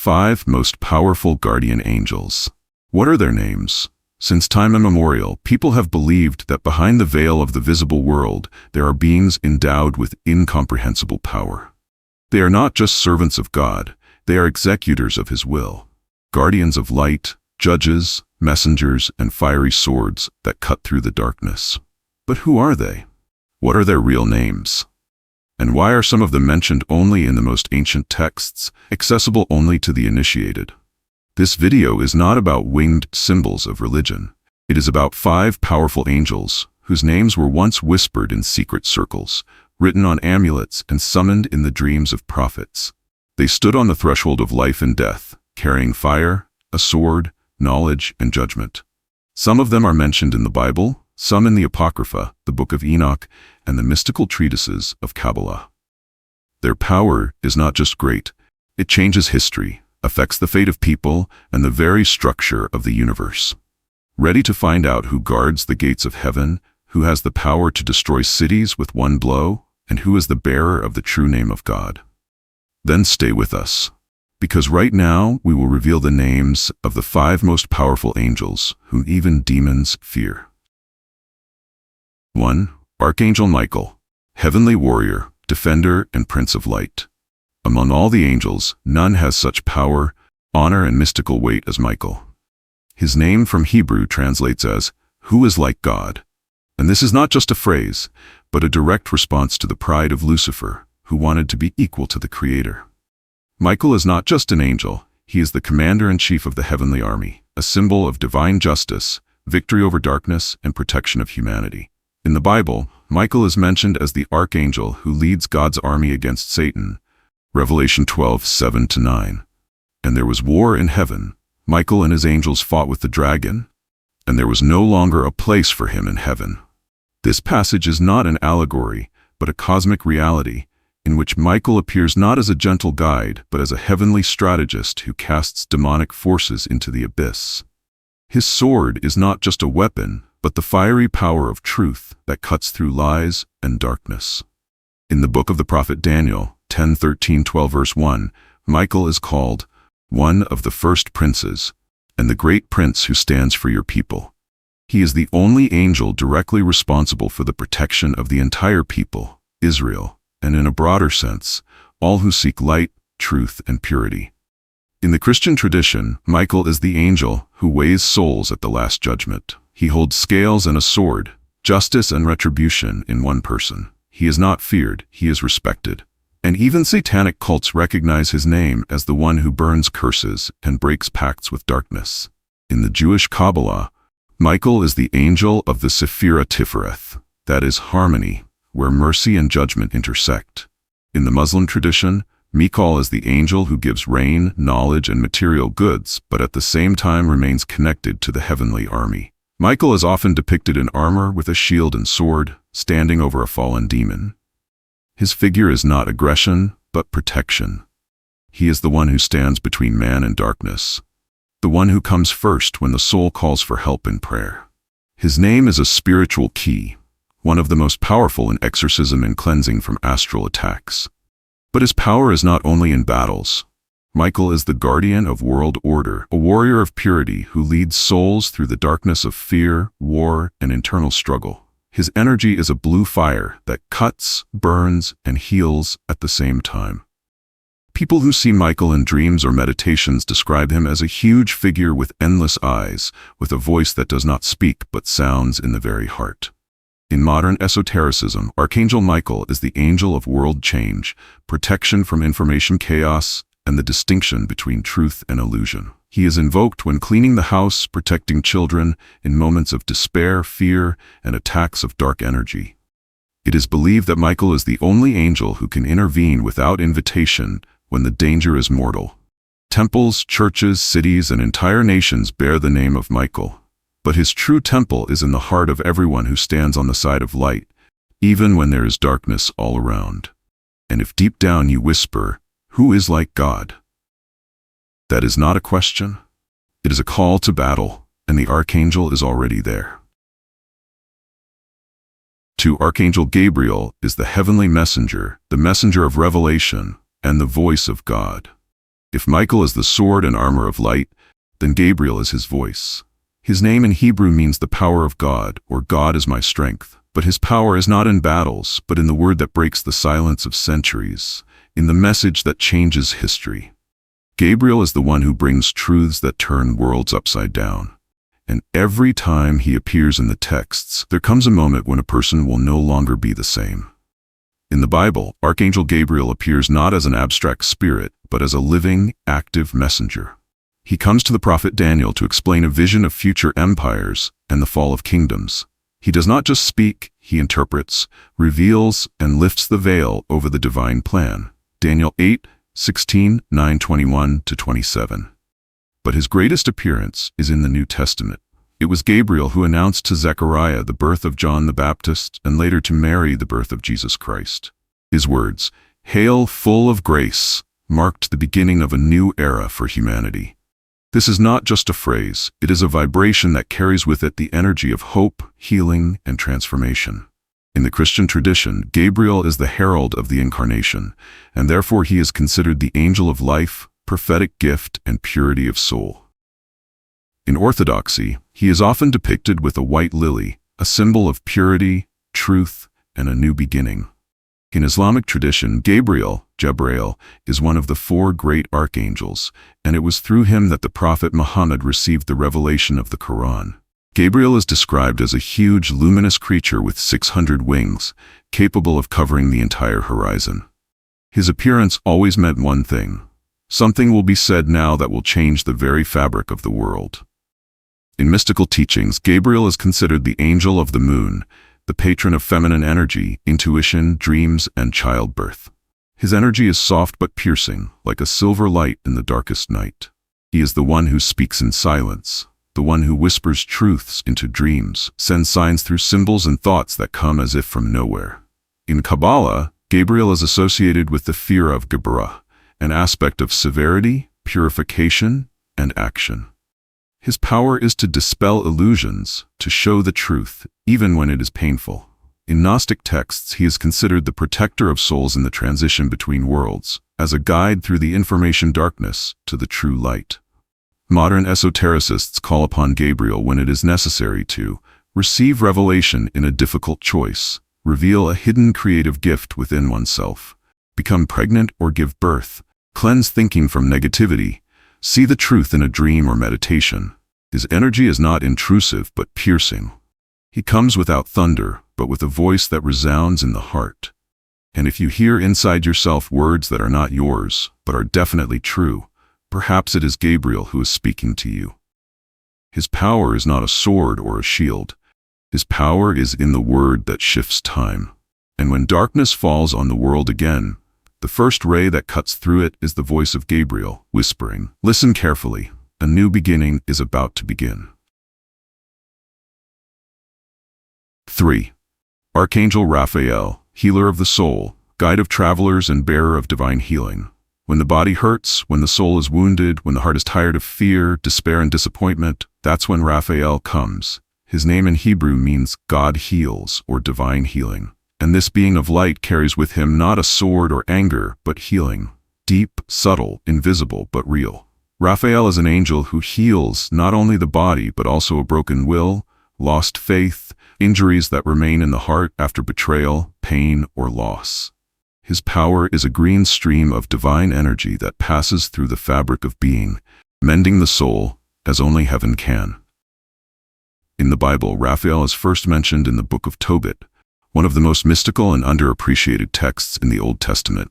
5 most powerful guardian angels. What are their names? Since time immemorial, people have believed that behind the veil of the visible world, there are beings endowed with incomprehensible power. They are not just servants of God, they are executors of His will. Guardians of light, judges, messengers, and fiery swords that cut through the darkness. But who are they? What are their real names? And why are some of them mentioned only in the most ancient texts, accessible only to the initiated? This video is not about winged symbols of religion. It is about 5 powerful angels, whose names were once whispered in secret circles, written on amulets and summoned in the dreams of prophets. They stood on the threshold of life and death, carrying fire, a sword, knowledge, and judgment. Some of them are mentioned in the Bible, some in the Apocrypha, the Book of Enoch, and the mystical treatises of Kabbalah. Their power is not just great, it changes history, affects the fate of people, and the very structure of the universe. Ready to find out who guards the gates of heaven, who has the power to destroy cities with one blow, and who is the bearer of the true name of God? Then stay with us, because right now we will reveal the names of the 5 most powerful angels whom even demons fear. 1. Archangel Michael, heavenly warrior, defender, and prince of light. Among all the angels, none has such power, honor, and mystical weight as Michael. His name from Hebrew translates as, "Who is like God?" And this is not just a phrase, but a direct response to the pride of Lucifer, who wanted to be equal to the Creator. Michael is not just an angel, he is the commander-in-chief of the heavenly army, a symbol of divine justice, victory over darkness, and protection of humanity. In the Bible, Michael is mentioned as the archangel who leads God's army against Satan, Revelation 12:7-9. And there was war in heaven. Michael and his angels fought with the dragon, and there was no longer a place for him in heaven. This passage is not an allegory, but a cosmic reality, in which Michael appears not as a gentle guide, but as a heavenly strategist who casts demonic forces into the abyss. His sword is not just a weapon, but the fiery power of truth that cuts through lies and darkness. In the book of the prophet Daniel, 10:13-12 verse 1, Michael is called one of the first princes, and the great prince who stands for your people. He is the only angel directly responsible for the protection of the entire people, Israel, and in a broader sense, all who seek light, truth, and purity. In the Christian tradition, Michael is the angel who weighs souls at the last judgment. He holds scales and a sword, justice and retribution in one person. He is not feared, he is respected. And even satanic cults recognize his name as the one who burns curses and breaks pacts with darkness. In the Jewish Kabbalah, Michael is the angel of the Sephirah Tifereth, that is harmony, where mercy and judgment intersect. In the Muslim tradition, Michael is the angel who gives rain, knowledge, and material goods, but at the same time remains connected to the heavenly army. Michael is often depicted in armor with a shield and sword, standing over a fallen demon. His figure is not aggression, but protection. He is the one who stands between man and darkness, the one who comes first when the soul calls for help in prayer. His name is a spiritual key, one of the most powerful in exorcism and cleansing from astral attacks. But his power is not only in battles. Michael is the guardian of world order, a warrior of purity who leads souls through the darkness of fear, war, and internal struggle. His energy is a blue fire that cuts, burns, and heals at the same time. People who see Michael in dreams or meditations describe him as a huge figure with endless eyes, with a voice that does not speak but sounds in the very heart. In modern esotericism, Archangel Michael is the angel of world change, protection from information chaos, and the distinction between truth and illusion. He is invoked when cleaning the house, protecting children, in moments of despair, fear, and attacks of dark energy. It is believed that Michael is the only angel who can intervene without invitation when the danger is mortal. Temples, churches, cities, and entire nations bear the name of Michael. But his true temple is in the heart of everyone who stands on the side of light, even when there is darkness all around. And if deep down you whisper, "Who is like God?" that is not a question. It is a call to battle, and the Archangel is already there. 2. Archangel Gabriel is the heavenly messenger, the messenger of revelation, and the voice of God. If Michael is the sword and armor of light, then Gabriel is his voice. His name in Hebrew means the power of God, or God is my strength. But his power is not in battles, but in the word that breaks the silence of centuries, in the message that changes history. Gabriel is the one who brings truths that turn worlds upside down. And every time he appears in the texts, there comes a moment when a person will no longer be the same. In the Bible, Archangel Gabriel appears not as an abstract spirit, but as a living, active messenger. He comes to the prophet Daniel to explain a vision of future empires and the fall of kingdoms. He does not just speak, he interprets, reveals, and lifts the veil over the divine plan. Daniel 8:16, 9:21-27. But his greatest appearance is in the New Testament. It was Gabriel who announced to Zechariah the birth of John the Baptist and later to Mary the birth of Jesus Christ. His words, "Hail, full of grace," marked the beginning of a new era for humanity. This is not just a phrase, it is a vibration that carries with it the energy of hope, healing, and transformation. In the Christian tradition, Gabriel is the herald of the incarnation, and therefore he is considered the angel of life, prophetic gift, and purity of soul. In Orthodoxy, he is often depicted with a white lily, a symbol of purity, truth, and a new beginning. In Islamic tradition, Gabriel, is one of the 4 great archangels, and it was through him that the Prophet Muhammad received the revelation of the Quran. Gabriel is described as a huge, luminous creature with 600 wings, capable of covering the entire horizon. His appearance always meant one thing: something will be said now that will change the very fabric of the world. In mystical teachings, Gabriel is considered the angel of the moon, the patron of feminine energy, intuition, dreams, and childbirth. His energy is soft but piercing, like a silver light in the darkest night. He is the one who speaks in silence, the one who whispers truths into dreams, sends signs through symbols and thoughts that come as if from nowhere. In Kabbalah, Gabriel is associated with the fear of Geburah, an aspect of severity, purification, and action. His power is to dispel illusions, to show the truth, even when it is painful. In Gnostic texts, he is considered the protector of souls in the transition between worlds, as a guide through the information darkness to the true light. Modern esotericists call upon Gabriel when it is necessary to receive revelation in a difficult choice, reveal a hidden creative gift within oneself, become pregnant or give birth, cleanse thinking from negativity, see the truth in a dream or meditation. His energy is not intrusive but piercing. He comes without thunder, but with a voice that resounds in the heart. And if you hear inside yourself words that are not yours, but are definitely true, perhaps it is Gabriel who is speaking to you. His power is not a sword or a shield. His power is in the word that shifts time. And when darkness falls on the world again, the first ray that cuts through it is the voice of Gabriel, whispering, "Listen carefully, a new beginning is about to begin." 3. Archangel Raphael, healer of the soul, guide of travelers and bearer of divine healing. When the body hurts, when the soul is wounded, when the heart is tired of fear, despair, and disappointment, that's when Raphael comes. His name in Hebrew means God heals, or divine healing. And this being of light carries with him not a sword or anger, but healing. Deep, subtle, invisible, but real. Raphael is an angel who heals not only the body, but also a broken will, lost faith, injuries that remain in the heart after betrayal, pain, or loss. His power is a green stream of divine energy that passes through the fabric of being, mending the soul as only heaven can. In the Bible, Raphael is first mentioned in the book of Tobit, one of the most mystical and underappreciated texts in the Old Testament.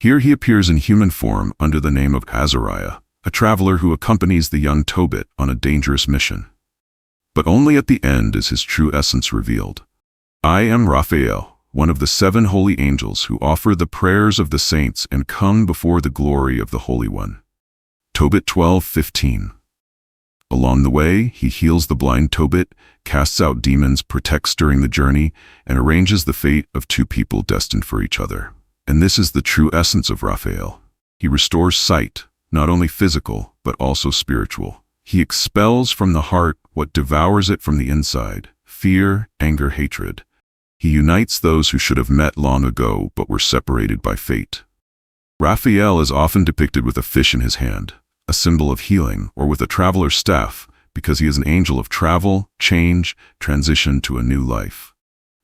Here he appears in human form under the name of Azariah, a traveler who accompanies the young Tobit on a dangerous mission. But only at the end is his true essence revealed. I am Raphael, one of the 7 holy angels who offer the prayers of the saints and come before the glory of the Holy One. Tobit 12:15. Along the way, he heals the blind Tobit, casts out demons, protects during the journey, and arranges the fate of 2 people destined for each other. And this is the true essence of Raphael. He restores sight, not only physical, but also spiritual. He expels from the heart what devours it from the inside: fear, anger, hatred. He unites those who should have met long ago but were separated by fate. Raphael is often depicted with a fish in his hand, a symbol of healing, or with a traveler's staff, because he is an angel of travel, change, transition to a new life.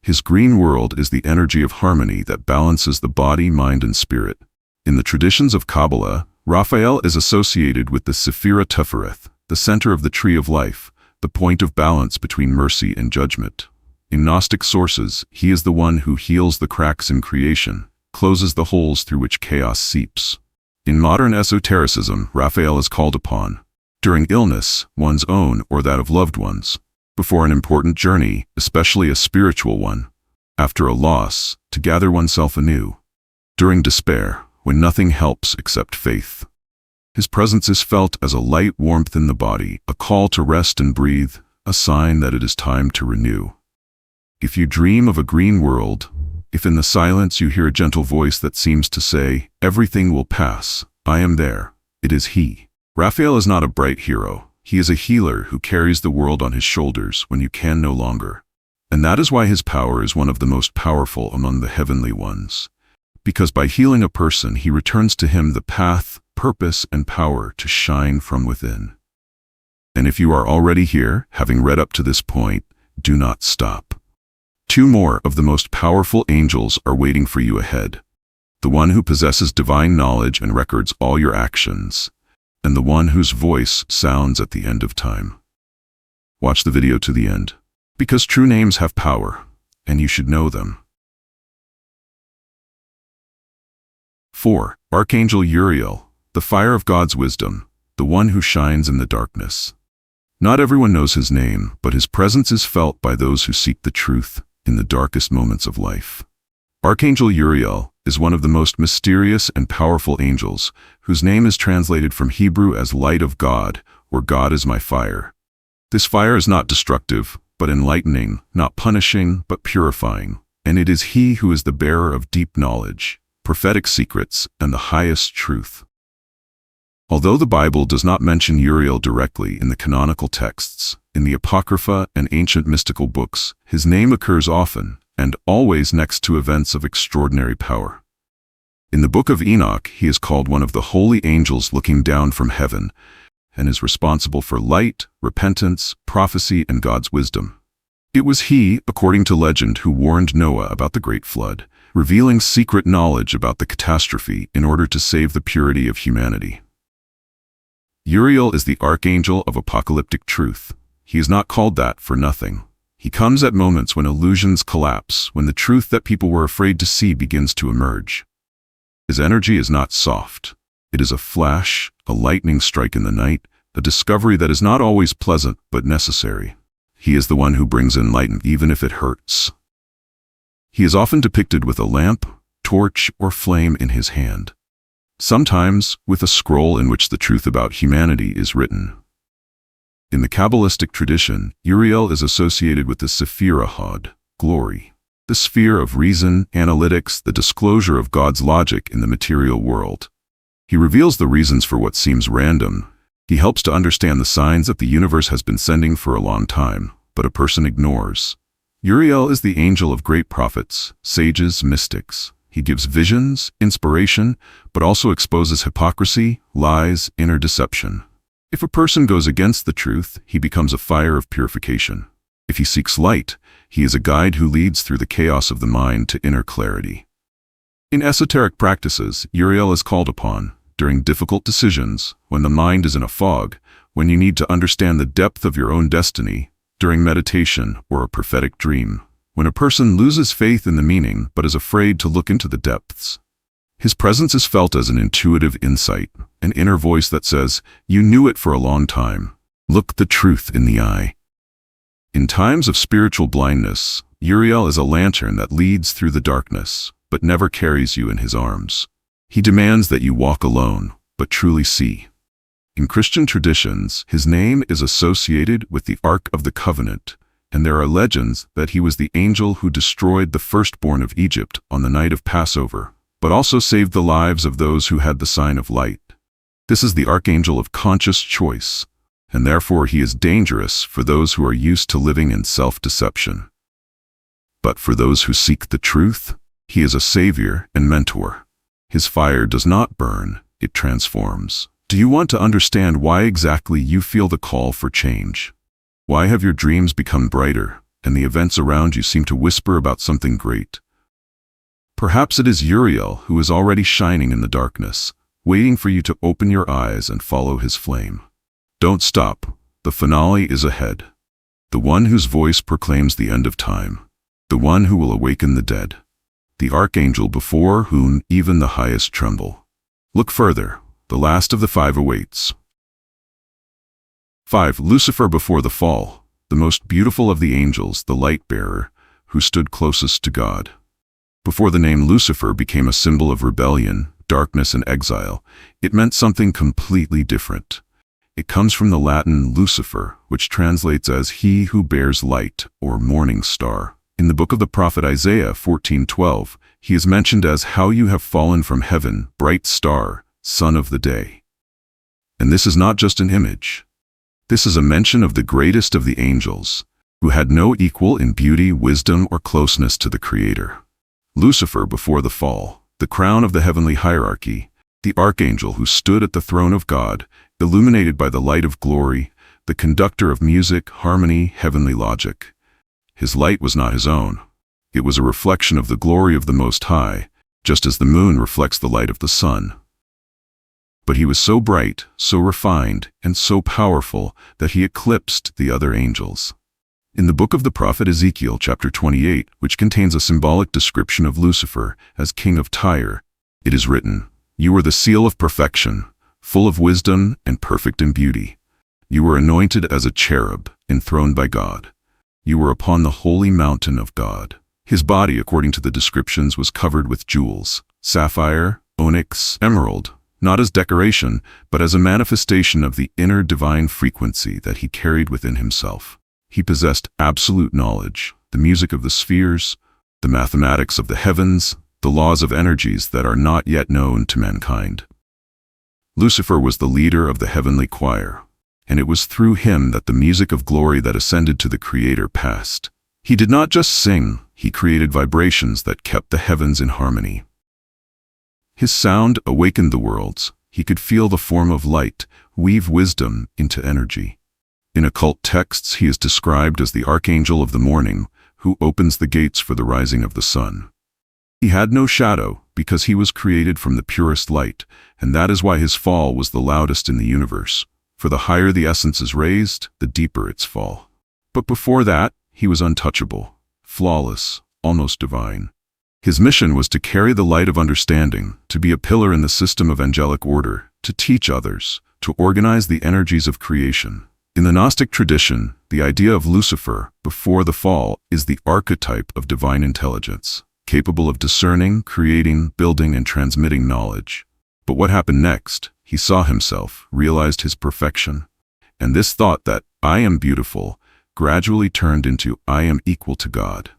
His green world is the energy of harmony that balances the body, mind, and spirit. In the traditions of Kabbalah, Raphael is associated with the Sephirah Tephereth, the center of the tree of life, the point of balance between mercy and judgment. In Gnostic sources, he is the one who heals the cracks in creation, closes the holes through which chaos seeps. In modern esotericism, Raphael is called upon, during illness, one's own or that of loved ones, before an important journey, especially a spiritual one, after a loss, to gather oneself anew, during despair, when nothing helps except faith. His presence is felt as a light warmth in the body, a call to rest and breathe, a sign that it is time to renew. If you dream of a green world, if in the silence you hear a gentle voice that seems to say, "Everything will pass, I am there," it is he. Raphael is not a bright hero. He is a healer who carries the world on his shoulders when you can no longer. And that is why his power is one of the most powerful among the heavenly ones. Because by healing a person, he returns to him the path, purpose, and power to shine from within. And if you are already here, having read up to this point, do not stop. 2 more of the most powerful angels are waiting for you ahead. The one who possesses divine knowledge and records all your actions, and the one whose voice sounds at the end of time. Watch the video to the end, because true names have power, and you should know them. 4. Archangel Uriel, the fire of God's wisdom, the one who shines in the darkness. Not everyone knows his name, but his presence is felt by those who seek the truth in the darkest moments of life. Archangel Uriel is one of the most mysterious and powerful angels, whose name is translated from Hebrew as light of God, or God is my fire. This fire is not destructive, but enlightening, not punishing, but purifying, and it is he who is the bearer of deep knowledge, prophetic secrets, and the highest truth. Although the Bible does not mention Uriel directly in the canonical texts, in the Apocrypha and ancient mystical books, his name occurs often, and always next to events of extraordinary power. In the book of Enoch, he is called one of the holy angels looking down from heaven, and is responsible for light, repentance, prophecy, and God's wisdom. It was he, according to legend, who warned Noah about the great flood, revealing secret knowledge about the catastrophe in order to save the purity of humanity. Uriel is the archangel of apocalyptic truth. He is not called that for nothing. He comes at moments when illusions collapse, when the truth that people were afraid to see begins to emerge. His energy is not soft. It is a flash, a lightning strike in the night, a discovery that is not always pleasant but necessary. He is the one who brings enlightenment even if it hurts. He is often depicted with a lamp, torch, or flame in his hand, sometimes with a scroll in which the truth about humanity is written. In the Kabbalistic tradition, Uriel is associated with the Sephirah, glory, the sphere of reason, analytics, the disclosure of God's logic in the material world. He reveals the reasons for what seems random. He helps to understand the signs that the universe has been sending for a long time, but a person ignores. Uriel is the angel of great prophets, sages, mystics. He gives visions, inspiration, but also exposes hypocrisy, lies, inner deception. If a person goes against the truth, he becomes a fire of purification. If he seeks light, he is a guide who leads through the chaos of the mind to inner clarity. In esoteric practices, Uriel is called upon during difficult decisions, when the mind is in a fog, when you need to understand the depth of your own destiny, during meditation or a prophetic dream, when a person loses faith in the meaning but is afraid to look into the depths. His presence is felt as an intuitive insight, an inner voice that says, "You knew it for a long time. Look the truth in the eye." In times of spiritual blindness, Uriel is a lantern that leads through the darkness, but never carries you in his arms. He demands that you walk alone, but truly see. In Christian traditions, his name is associated with the Ark of the Covenant, and there are legends that he was the angel who destroyed the firstborn of Egypt on the night of Passover, but also saved the lives of those who had the sign of light. This is the archangel of conscious choice, and therefore he is dangerous for those who are used to living in self-deception. But for those who seek the truth, he is a savior and mentor. His fire does not burn, it transforms. Do you want to understand why exactly you feel the call for change? Why have your dreams become brighter, and the events around you seem to whisper about something great? Perhaps it is Uriel who is already shining in the darkness, waiting for you to open your eyes and follow his flame. Don't stop. The finale is ahead. The one whose voice proclaims the end of time. The one who will awaken the dead. The archangel before whom even the highest tremble. Look further. The last of the 5 awaits. 5. Lucifer before the fall, the most beautiful of the angels, the light-bearer, who stood closest to God. Before the name Lucifer became a symbol of rebellion, darkness, and exile, it meant something completely different. It comes from the Latin Lucifer, which translates as he who bears light, or morning star. In the book of the prophet Isaiah 14:12, he is mentioned as how you have fallen from heaven, bright star, son of the day. And this is not just an image. This is a mention of the greatest of the angels, who had no equal in beauty, wisdom, or closeness to the Creator. Lucifer before the fall, the crown of the heavenly hierarchy, the archangel who stood at the throne of God, illuminated by the light of glory, the conductor of music, harmony, heavenly logic. His light was not his own. It was a reflection of the glory of the Most High, just as the moon reflects the light of the sun. But he was so bright, so refined, and so powerful that he eclipsed the other angels. In the book of the prophet Ezekiel, chapter 28, which contains a symbolic description of Lucifer as king of Tyre, it is written, "You were the seal of perfection, full of wisdom and perfect in beauty. You were anointed as a cherub, enthroned by God. You were upon the holy mountain of God." His body, according to the descriptions, was covered with jewels, sapphire, onyx, emerald, not as decoration, but as a manifestation of the inner divine frequency that he carried within himself. He possessed absolute knowledge, the music of the spheres, the mathematics of the heavens, the laws of energies that are not yet known to mankind. Lucifer was the leader of the heavenly choir, and it was through him that the music of glory that ascended to the Creator passed. He did not just sing, he created vibrations that kept the heavens in harmony. His sound awakened the worlds. He could feel the form of light, weave wisdom into energy. In occult texts, he is described as the Archangel of the morning, who opens the gates for the rising of the sun. He had no shadow, because he was created from the purest light, and that is why his fall was the loudest in the universe. For the higher the essence is raised, the deeper its fall. But before that, he was untouchable, flawless, almost divine. His mission was to carry the light of understanding, to be a pillar in the system of angelic order, to teach others, to organize the energies of creation. In the Gnostic tradition, the idea of Lucifer, before the fall, is the archetype of divine intelligence, capable of discerning, creating, building, and transmitting knowledge. But what happened next? He saw himself, realized his perfection, and this thought that I am beautiful gradually turned into I am equal to God.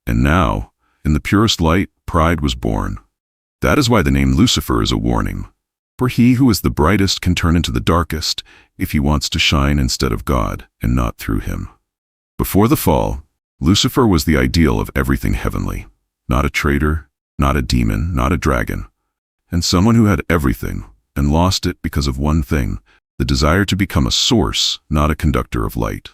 And now, in the purest light, pride was born. That is why the name Lucifer is a warning. For he who is the brightest can turn into the darkest if he wants to shine instead of God and not through him. Before the fall, Lucifer was the ideal of everything heavenly. Not a traitor, not a demon, not a dragon, and someone who had everything and lost it because of one thing, the desire to become a source, not a conductor of light.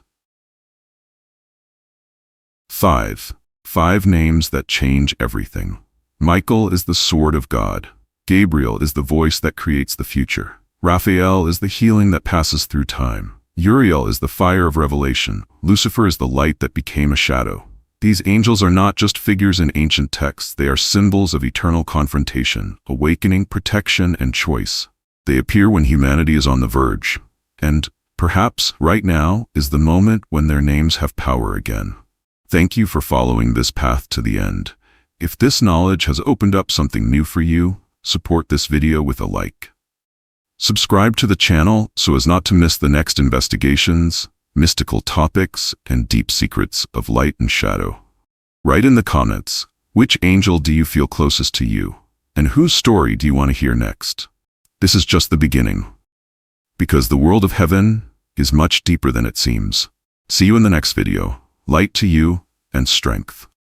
5. 5 names that change everything. Michael is the sword of God. Gabriel is the voice that creates the future. Raphael is the healing that passes through time. Uriel is the fire of revelation. Lucifer is the light that became a shadow. These angels are not just figures in ancient texts, they are symbols of eternal confrontation, awakening, protection, and choice. They appear when humanity is on the verge. And, perhaps, right now is the moment when their names have power again. Thank you for following this path to the end. If this knowledge has opened up something new for you, support this video with a like. Subscribe to the channel so as not to miss the next investigations, mystical topics, and deep secrets of light and shadow. Write in the comments, which angel do you feel closest to you, and whose story do you want to hear next? This is just the beginning, because the world of heaven is much deeper than it seems. See you in the next video. Light to you and strength.